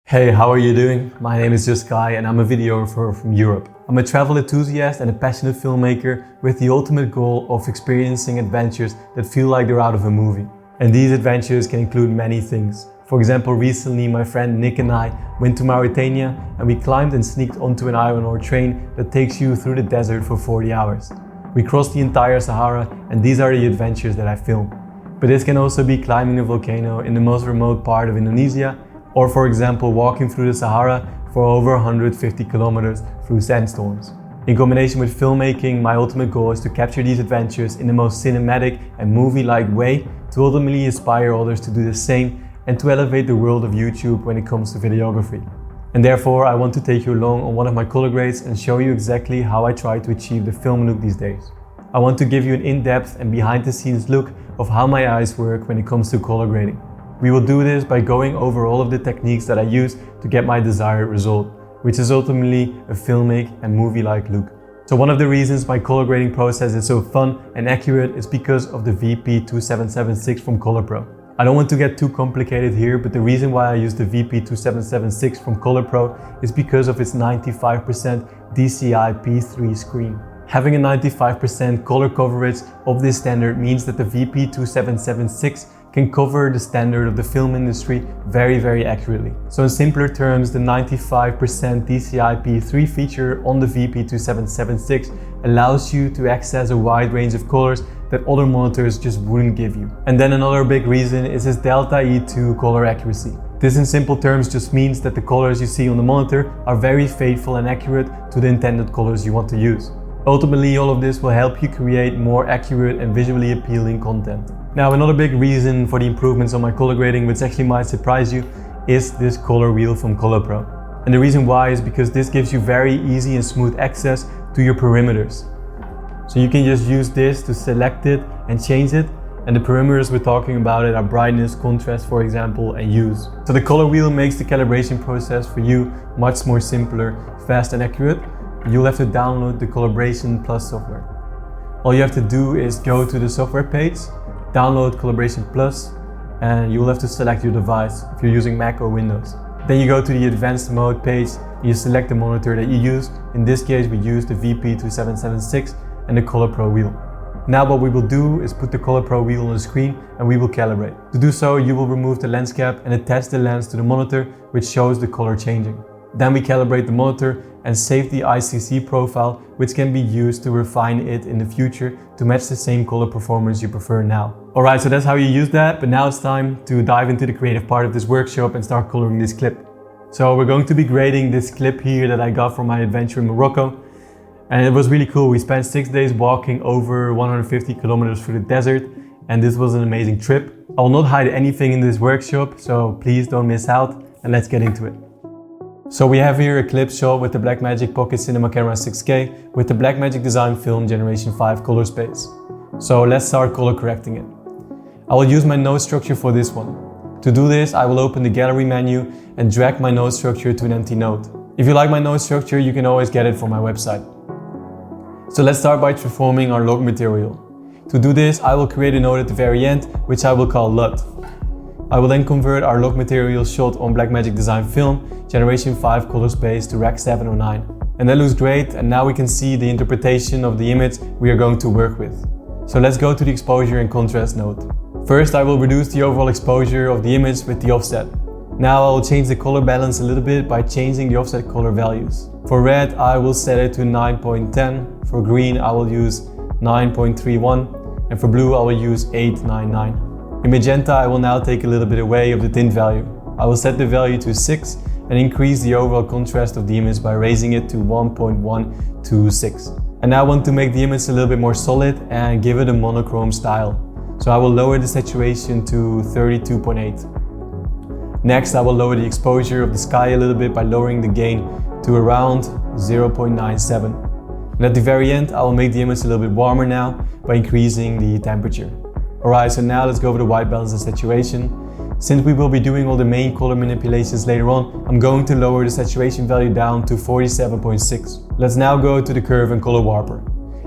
Hey, how are you doing? My name is JustKay and I'm a videographer from Europe. I'm a travel enthusiast and a passionate filmmaker with the ultimate goal of experiencing adventures that feel like they're out of a movie. And these adventures can include many things. For example, recently my friend Nick and I went to Mauritania and we climbed and sneaked onto an iron ore train that takes you through the desert for 40 hours. We crossed the entire Sahara and these are the adventures that I film. But this can also be climbing a volcano in the most remote part of Indonesia, or for example walking through the Sahara for over 150 kilometers through sandstorms. In combination with filmmaking, my ultimate goal is to capture these adventures in the most cinematic and movie-like way to ultimately inspire others to do the same and to elevate the world of YouTube when it comes to videography. And therefore I want to take you along on one of my color grades and show you exactly how I try to achieve the film look these days. I want to give you an in-depth and behind-the-scenes look of how my eyes work when it comes to color grading. We will do this by going over all of the techniques that I use to get my desired result, which is ultimately a filmic and movie-like look. So one of the reasons my color grading process is so fun and accurate is because of the VP2776 from ColorPro. I don't want to get too complicated here, but the reason why I use the VP2776 from ColorPro is because of its 95% DCI P3 screen. Having a 95% color coverage of this standard means that the VP2776 can cover the standard of the film industry very accurately. So in simpler terms, the 95% DCI P3 feature on the VP2776 allows you to access a wide range of colors that other monitors just wouldn't give you. And then another big reason is its Delta E2 color accuracy. This in simple terms just means that the colors you see on the monitor are very faithful and accurate to the intended colors you want to use. Ultimately, all of this will help you create more accurate and visually appealing content. Now, another big reason for the improvements on my color grading, which actually might surprise you, is this color wheel from ColorPro. And the reason why is because this gives you very easy and smooth access to your parameters. So you can just use this to select it and change it. And the parameters we're talking about are brightness, contrast, for example, and hues. So the color wheel makes the calibration process for you much more simpler, fast and accurate. You'll have to download the Collaboration Plus software. All you have to do is go to the software page, download Collaboration Plus, and you will have to select your device if you're using Mac or Windows. Then you go to the advanced mode page, you select the monitor that you use. In this case we use the VP2776 and the ColorPro wheel. Now what we will do is put the ColorPro wheel on the screen and we will calibrate. To do so, you will remove the lens cap and attach the lens to the monitor, which shows the color changing. Then we calibrate the monitor and save the ICC profile, which can be used to refine it in the future to match the same color performance you prefer now. Alright, so that's how you use that, but now it's time to dive into the creative part of this workshop and start coloring this clip. So we're going to be grading this clip here that I got from my adventure in Morocco. And it was really cool. We spent 6 days walking over 150 kilometers through the desert, and this was an amazing trip. I will not hide anything in this workshop, so please don't miss out, and let's get into it. So we have here a clip shot with the Blackmagic Pocket Cinema Camera 6K with the Blackmagic Design Film Generation 5 color space. So let's start color correcting it. I will use my node structure for this one. To do this, I will open the gallery menu and drag my node structure to an empty node. If you like my node structure, you can always get it from my website. So let's start by transforming our log material. To do this, I will create a node at the very end, which I will call LUT. I will then convert our log material shot on Blackmagic Design Film Generation 5 color space to Rec 709. And that looks great, and now we can see the interpretation of the image we are going to work with. So let's go to the exposure and contrast node. First, I will reduce the overall exposure of the image with the offset. Now I will change the color balance a little bit by changing the offset color values. For red, I will set it to 9.10. For green, I will use 9.31. And for blue, I will use 899. In magenta, I will now take a little bit away of the tint value. I will set the value to 6 and increase the overall contrast of the image by raising it to 1.126. And now I want to make the image a little bit more solid and give it a monochrome style. So I will lower the saturation to 32.8. Next, I will lower the exposure of the sky a little bit by lowering the gain to around 0.97. And at the very end, I will make the image a little bit warmer now by increasing the temperature. Alright, so now let's go over the white balance and saturation. Since we will be doing all the main color manipulations later on, I'm going to lower the saturation value down to 47.6. Let's now go to the curve and color warper.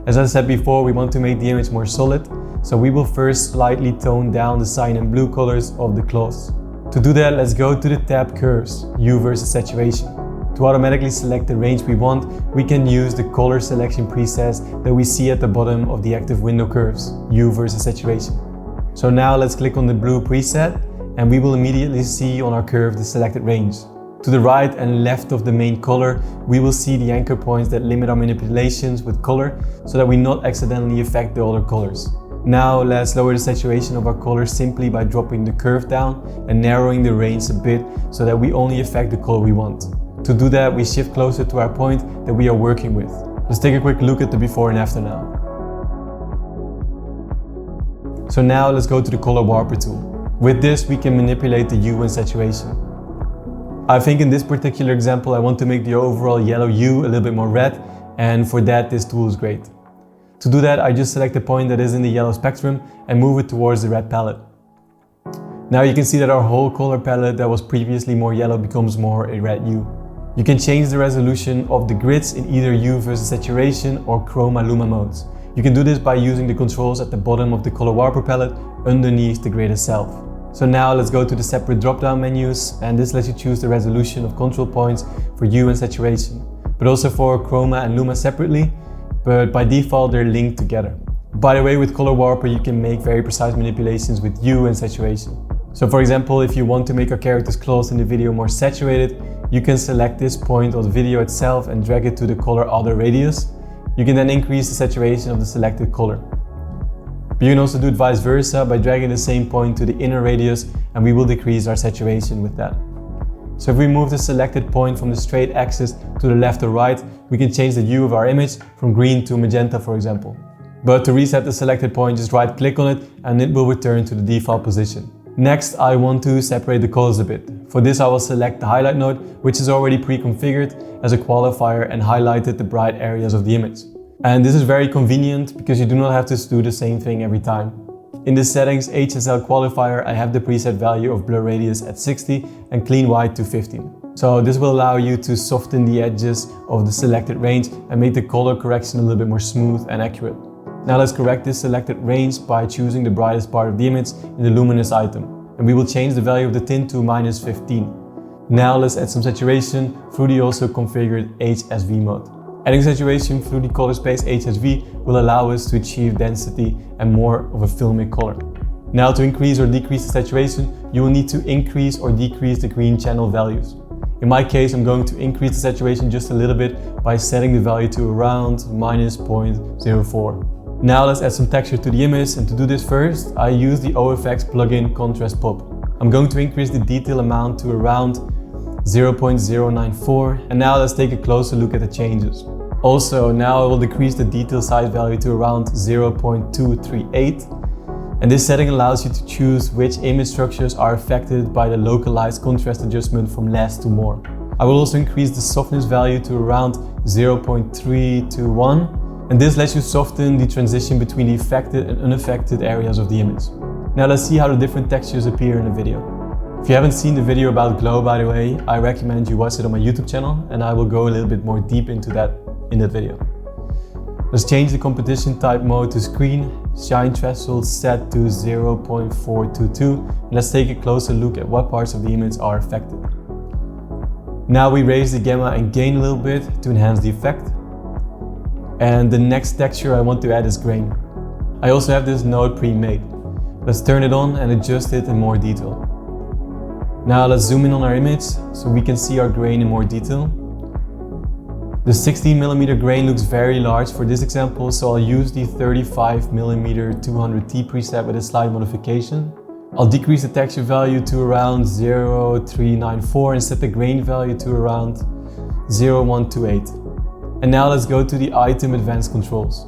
As I said before, we want to make the image more solid, so we will first slightly tone down the cyan and blue colors of the cloths. To do that, let's go to the tab Curves, Hue versus Saturation. To automatically select the range we want, we can use the color selection presets that we see at the bottom of the active window curves, Hue versus Saturation. So now let's click on the blue preset and we will immediately see on our curve the selected range. To the right and left of the main color, we will see the anchor points that limit our manipulations with color so that we not accidentally affect the other colors. Now let's lower the saturation of our color simply by dropping the curve down and narrowing the range a bit so that we only affect the color we want. To do that, we shift closer to our point that we are working with. Let's take a quick look at the before and after now. So now let's go to the color warper tool. With this, we can manipulate the hue and saturation. I think in this particular example, I want to make the overall yellow hue a little bit more red, and for that, this tool is great. To do that, I just select the point that is in the yellow spectrum and move it towards the red palette. Now you can see that our whole color palette that was previously more yellow becomes more a red hue. You can change the resolution of the grids in either hue versus saturation or chroma luma modes. You can do this by using the controls at the bottom of the color warper palette underneath the grid itself. So now let's go to the separate drop-down menus, and this lets you choose the resolution of control points for hue and saturation, but also for chroma and luma separately, but by default they're linked together. By the way, with color warper you can make very precise manipulations with hue and saturation. So for example, if you want to make our character's claws in the video more saturated, you can select this point of the video itself and drag it to the color other radius. You can then increase the saturation of the selected color. But you can also do it vice versa by dragging the same point to the inner radius, and we will decrease our saturation with that. So if we move the selected point from the straight axis to the left or right, we can change the hue of our image from green to magenta, for example. But to reset the selected point, just right click on it and it will return to the default position. Next, I want to separate the colors a bit. For this, I will select the highlight node, which is already pre-configured as a qualifier and highlighted the bright areas of the image. And this is very convenient because you do not have to do the same thing every time. In the settings HSL qualifier, I have the preset value of blur radius at 60 and clean white to 15. So this will allow you to soften the edges of the selected range and make the color correction a little bit more smooth and accurate. Now let's correct this selected range by choosing the brightest part of the image in the luminous item. And we will change the value of the tint to -15. Now let's add some saturation through the also configured HSV mode. Adding saturation through the color space HSV will allow us to achieve density and more of a filmic color. Now to increase or decrease the saturation, you will need to increase or decrease the green channel values. In my case, I'm going to increase the saturation just a little bit by setting the value to around -0.04. Now let's add some texture to the image, and to do this first, I use the OFX plugin Contrast Pop. I'm going to increase the detail amount to around 0.094, and now let's take a closer look at the changes. Also, now I will decrease the detail size value to around 0.238, and this setting allows you to choose which image structures are affected by the localized contrast adjustment from less to more. I will also increase the softness value to around 0.321, and this lets you soften the transition between the affected and unaffected areas of the image. Now let's see how the different textures appear in the video. If you haven't seen the video about glow, by the way, I recommend you watch it on my YouTube channel, and I will go a little bit more deep into that in that video. Let's change the competition type mode to screen, shine threshold set to 0.422, and let's take a closer look at what parts of the image are affected. Now we raise the gamma and gain a little bit to enhance the effect. And the next texture I want to add is grain. I also have this node pre-made. Let's turn it on and adjust it in more detail. Now let's zoom in on our image so we can see our grain in more detail. The 16mm grain looks very large for this example, so I'll use the 35mm 200T preset with a slight modification. I'll decrease the texture value to around 0.394 and set the grain value to around 0.128. And now let's go to the item advanced controls.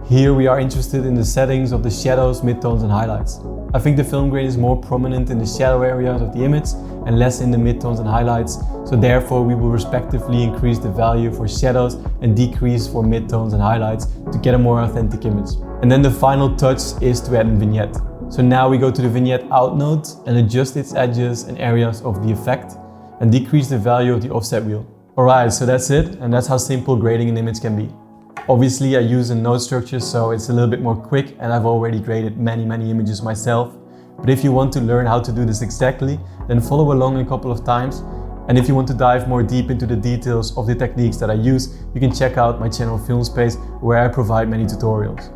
Here we are interested in the settings of the shadows, midtones and highlights. I think the film grain is more prominent in the shadow areas of the image and less in the midtones and highlights, so therefore we will respectively increase the value for shadows and decrease for midtones and highlights to get a more authentic image. And then the final touch is to add a vignette. So now we go to the vignette out node and adjust its edges and areas of the effect and decrease the value of the offset wheel. Alright, so that's it, and that's how simple grading an image can be. Obviously I use a node structure, so it's a little bit more quick, and I've already graded many images myself. But if you want to learn how to do this exactly, then follow along a couple of times. And if you want to dive more deep into the details of the techniques that I use, you can check out my channel Filmspace, where I provide many tutorials.